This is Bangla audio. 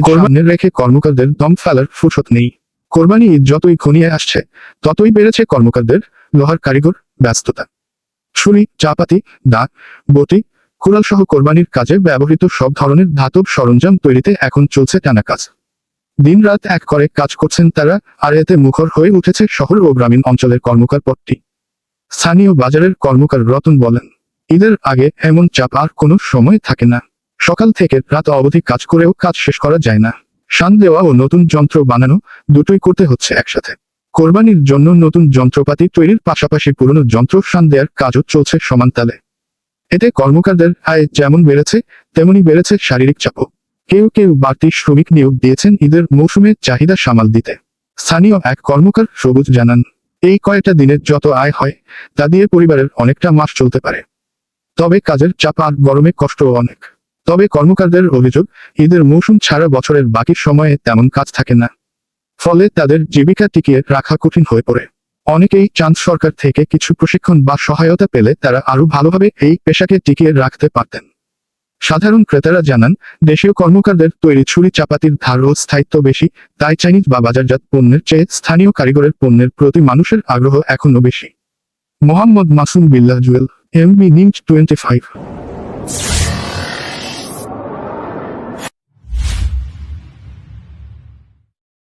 সামনে রেখে কর্মকারদের দম ফেলার ফুরসত নেই। কোরবানি ঈদ যতই ঘনিয়ে আসছে ততই বেড়েছে কর্মকারদের লোহার কারিগর ব্যস্ততা। ছুরি, চাপাতি, দা, বটি, কুড়াল সহ কোরবানির কাজে ব্যবহৃত সব ধরনের ধাতব সরঞ্জাম তৈরিতে এখন চলছে টানা কাজ। দিনরাত এক করে কাজ করছেন তারা, আর এতে মুখর হয়ে উঠেছে শহর ও গ্রামীণ অঞ্চলের কর্মকার পট্টি। স্থানীয় বাজারের কর্মকার রতন বলেন, ঈদের আগে এমন চাপ আর কোনো সময় থাকে না। সকাল থেকে রাত অবধি কাজ করেও কাজ শেষ করা যায় না। শান দেওয়া ও নতুন যন্ত্র বানানো দুটোই করতে হচ্ছে একসাথে। কোরবানির জন্য নতুন যন্ত্রপাতি তৈরির পাশাপাশি পুরনো যন্ত্র শান দেওয়ার কাজও চলছে সমান তালে। এতে কর্মকারদের আয় যেমন বেড়েছে তেমনি বেড়েছে শারীরিক চাপও। কেউ কেউ বাড়তি শ্রমিক নিয়োগ দিয়েছেন ঈদের মৌসুমে চাহিদা সামাল দিতে। স্থানীয় এক কর্মকার সবুজ জানান, এই কয়েকটা দিনের যত আয় হয় তা দিয়ে পরিবারের অনেকটা মাস চলতে পারে। তবে কাজের চাপ আর গরমে কষ্টও অনেক। তবে কর্মকারদের অভিযোগ, ঈদের মৌসুম ছাড়া বছরের বাকি সময়ে তেমন কাজ থাকে না। ফলে তাদের জীবিকা টিকিয়ে রাখা কঠিন হয়ে পড়ে। অনেকেই চান সরকার থেকে কিছু প্রশিক্ষণ বা সহায়তা পেলে তারা আরো ভালোভাবে এই পেশাকে টিকিয়ে রাখতে পারতেন। সাধারণ ক্রেতারা জানান, দেশীয় কর্মকারদের তৈরি ছুরি চাপাতির ধার ও স্থায়িত্ব বেশি, তাই চাইনিজ বা বাজারজাত পণ্যের চেয়ে স্থানীয় কারিগরের পণ্যের প্রতি মানুষের আগ্রহ এখনো বেশি। Mohammad Masum Billah Jewel, MB News 25।